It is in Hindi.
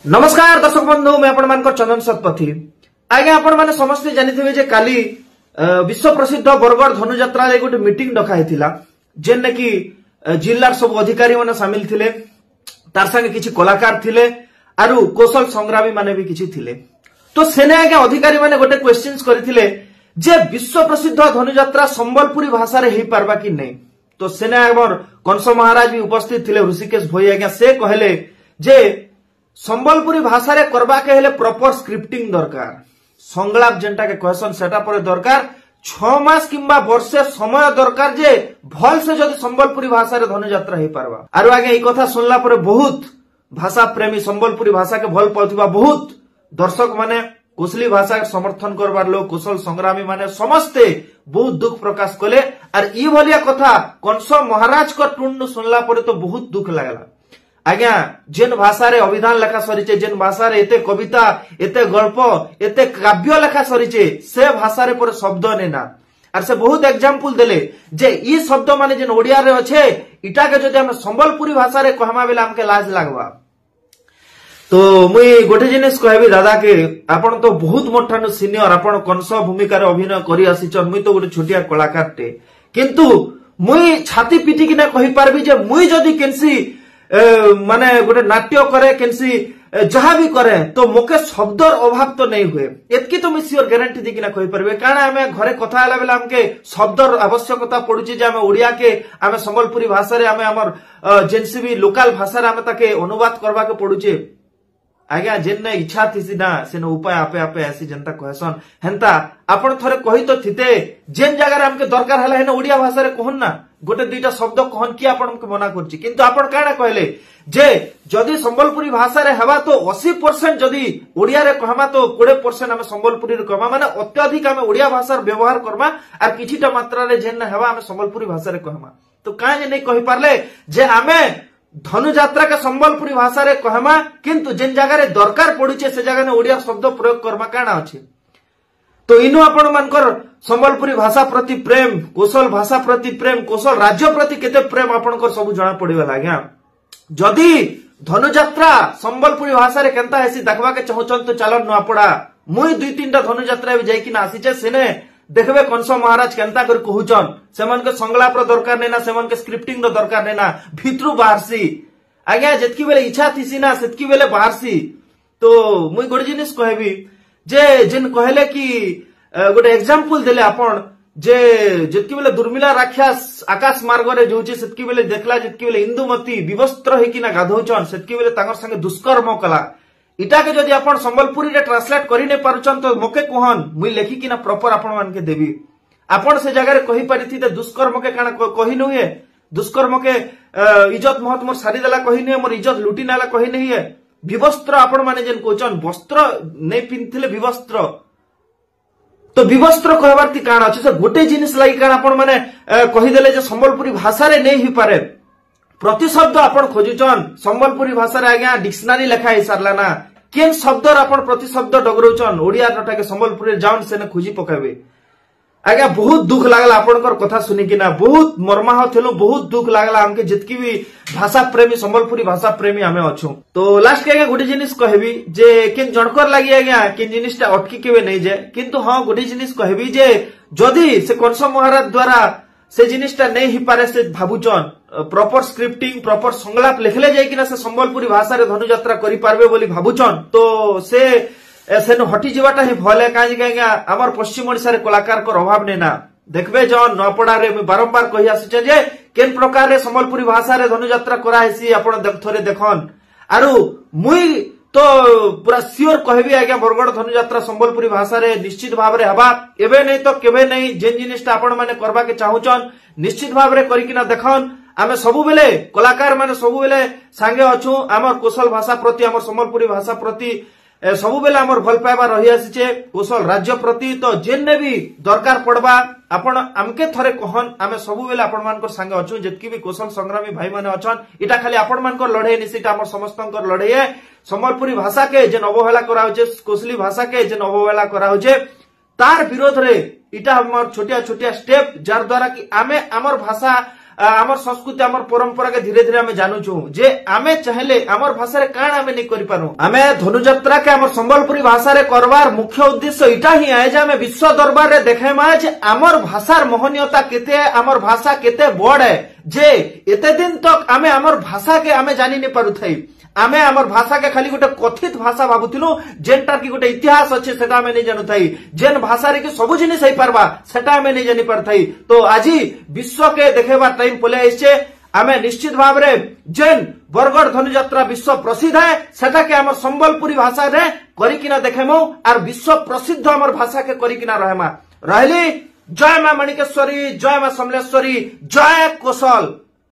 नमस्कार दर्शक बंधु मैं आपण चंदन शतपथी आज्ञा आपण मैंने समस्ते जानी जे काली विश्व प्रसिद्ध बरगढ़ धनुजात्रा गोटे मीटिंग डकाई जेन कि जिलार सब अधिकारी माने सामिल थिले तार संगे किछि कलाकार थिले आरु कौशल संग्रामी माने भी किछि थिले। तो सेने आज्ञा अधिकारी माने गोटे क्वेश्चंस करथिले जे विश्व प्रसिद्ध धनुजात्रा संबलपुरी भाषा रे हेई पारबा कि नहीं। तो सेने हमर कंस महाराज भी उपस्थित थिले ऋषिकेश भई आज्ञा से कहले जे संबलपुरी भाषा रे करबा के हेले प्रॉपर स्क्रिप्टिंग दरकार संगलाप जेंटा के कहसन सेटा पर दरकार 6 मास किंबा वर्षे समय दरकार जे भल से जदि संबलपुरी भाषा रे धनुजात्रा हे पारबा। आरो आगे ए कथा सुनला पर बहुत भाषा प्रेमी संबलपुरी भाषा के भल पाउथिबा बहुत दर्शक माने कोसली भाषा के समर्थन करबार लोग कौशल संग्रामी माने समस्ते बहुत दुख प्रकाश कले। और ई भलिया कथा कंस महाराज को टुंड सुनला पर तो बहुत दुख लागला। आज्ञा जेन भाषा रे अभिधान लेखा सरीचे जेन भाषा रे एते कविता एते गल्प एते काव्य लेखा सरीचे से भाषा रे पर शब्द नेना और से बहुत एग्जांपल देले जे ई शब्द माने जेन ओडिया रे अच्छे इटा के जदि हम संबलपुरी भाषा रे कहमा बेला हमके लाज लागबा। तो मुई गोटे जिनिस कहबी दादा के आपण तो बहुत मोठानु सीनियर आपण कंस भूमिका रे अभिनय करी आसीचन मुई तो गोटे छोटिया कलाकार टे किंतु मुई छाती पिटी किना कहि पारबी जे मुई जदि केनसी माने गोटे नाट्य करे केनसी जहा भी करे तो मोके शब्दर अभाव तो नहीं हुए एतकी तो मैं सियोर गारंटी दी किना कहि परबे कारण आमे घरे कथा हला बेला हमके शब्दर आवश्यकता पड़ुची जे आमे ओडिया के आमे संबलपुरी भाषा रे आमे हमर जेनसी भी लोकल भाषा रे आमे ताके अनुवाद करबा के पड़ुचे। आज्ञा जेन इच्छा थी ना सेन उपाय आपे आपे ऐसी जनता कहसन हेंता आपण थरे कहि तो थिते जेन जगह रे हमके दरकार हला हेन ओडिया भाषा रे कहन ना गोटे दुईटा शब्द कहन कि आपण हमके मना करछि किंतु आपण काना कहले जे जदि संबलपुरी भाषा रे हवा तो 80% जदि ओडिया रे कहमा तो 20% हमें संबलपुरी रे कहमा माने अत्यधिक हमें ओडिया भाषा रे व्यवहार करमा और किछिटा मात्रा रे जेन हवा हमें संबलपुरी भाषा रे कहमा। तो काहे नहीं कहि पारले जे हमें धनुजात्रा के संबलपुरी भाषा रे कहमा किंतु जेन जगह रे दरकार पड़ुचे से जगह ने ओडिया शब्द प्रयोग करमा काना अछि। तो इनु आपण मानकर संबलपुरी भाषा प्रति प्रेम कौशल भाषा प्रति प्रेम कौशल राज्य प्रति केते प्रेम आपनकर सब जाना पड़िबा आज्ञा। जदि धनुजात्रा संबलपुरी भाषा रे केनता हेसी देखबा के चाहछन तो चलन न पड़ा मुई 2-3टा धनुजात्रा भी जाई कि ना आसीचे सेने देखबे कंस महाराज केनता कर कहउचन सेमन के संगलाप रो दरकार नेना सेमन के स्क्रिप्टिंग रो दरकार नेना भितरु बाहरसी आज्ञा जेतकी बेले इच्छा थिसी ना सेतकी बेले बाहरसी। तो मुई गोटे जिनिस कहबी जे जेन कहले कि गोटे एग्जांपल देले आपण जे जेतकी बेले दुर्मिला राक्षस आकाश मार्ग रे जोची सेतकी बेले देखला जेतकी बेले इंदुमती विवस्त्र हे कि ना गाधौचन सेतकी बेले तांगर संगे दुष्कर्म कला इटा के जदि आपण संबलपुरी रे ट्रांसलेट करि नै पारुचन तो मोके कहन मुई लेखि कि ना प्रॉपर आपण मान के देबी आपण से जगह रे कहि परिथि त दुष्कर्म के काना कहि न हुए दुष्कर्म के इज्जत महत मोर सारी देला कहि नै मोर इज्जत लुटी नाला कहि नै है विवस्त्र आपण माने जेन कोचन वस्त्र नै पिनथिले विवस्त्र तो विवस्त्र कहबार ती काना अछि से गोटे जिनिस लागि काना आपण माने कहि देले जे संबलपुरी भाषा रे नै हि पारे प्रतिशब्द आपण खोजुचन संबलपुरी भाषा रे आज्ञा डिक्शनरी लेखा हे सारला ना केन शब्द आपण प्रतिशब्द डगरौचन ओडिया नटा के संबलपुरी जाउन सेने खोजी पकाबे आज्ञा। बहुत दुख लागला आपनकर कथा सुनि कि ना बहुत मर्माह थेलो बहुत दुख लागला हमके जितकी भी भाषा प्रेमी संबलपुरी भाषा प्रेमी हमें अछु। तो लास्ट के आज्ञा गोटे जिनिस कहबी जे केन जनकर लागि आज्ञा केन जिनिसटा अटकी केबे नै जे किंतु हां गोटे जिनिस कहबी जे जदि से कंस महाराज द्वारा से जिनिसटा नहीं ही पारे से भाबुचन प्रॉपर स्क्रिप्टिंग प्रॉपर संगलाप लिखले जाय कि ना से संबलपुरी भाषा रे धनुजात्रा करि पारबे बोली भाबुचन तो से सेन हटी जीवाटा ही भले काजी आज्ञा हमर पश्चिम ओडिसा रे कलाकार को अभाव नै ना देखबे जन नपड़ा रे बारंबार कहि आछे जे केन प्रकार रे संबलपुरी भाषा रे धनुजात्रा करा हेसी आपण थोरे देखन आरु मुई तो पूरा सियोर कहबी आज्ञा बरगढ़ धनुजात्रा संबलपुरी भाषा रे निश्चित भाव रे हबा एबे नै तो केबे नै जेन जिनिसटा आपण माने करबा के चाहुचन निश्चित भाव रे करि किना देखन आमे सबु बेले कलाकार माने सबु बेले संगे अछु हमर कौशल भाषा प्रति हमर संबलपुरी भाषा प्रति सबु बेले हमर भल पाइबा रही आसीचे कौशल राज्य प्रति। तो जेन ने भी दरकार पड़बा आपण हमके थरे कहन आमे सबु बेले आपण मानकर संगे अछु जेतकी भी कौशल संग्रामी भाई माने अछन इटा खाली आपण मानकर लड़ाई निसिटा हमर समस्तंकर लड़ाई है संबलपुरी भाषा के जेन अवहेला करा होचे कोसली भाषा के जेन अवहेला करा होचे तार विरोध रे इटा हमर छोटिया छोटिया स्टेप जार द्वारा कि आमे हमर भाषा आमर संस्कृति आमर परंपरा के धीरे धीरे आमे जानू छु जे आमे चाहले आमर भाषा रे काण आमे नहीं करि पारू आमे धनुयात्रा के आमर संबलपुरी भाषा रे करवार मुख्य उद्देश्य इटा ही है जे आमे विश्व दरबार रे देखाइमा जे आमर भाषार महनीयता केते आमर भाषा केते बड़ है जे एते दिन तक आमे आमर भाषा के आमे जानि नहीं पारू थई आमे आमर भाषा के खाली गोटे कथित भाषा भाबुथिलु जेनटार की गोटे इतिहास अच्छे सेटा आमे नहीं जानू थई जेन भाषा रे कि सब जिनिस होई पारबा सेटा आमे नहीं जानि पार थई तो आजी विश्व के देखेबा टाइम पले आइछे आमे निश्चित भाव रे जेन बरगड़ धनुयात्रा विश्व प्रसिद्ध है सेटा के आमर संबलपुरी भाषा रे करिकिना देखेमो आर विश्व प्रसिद्ध आमर भाषा के करिकिना रहमा रहली जय मां मणिकेश्वरी जय मां समलेश्वरी जय कोसल।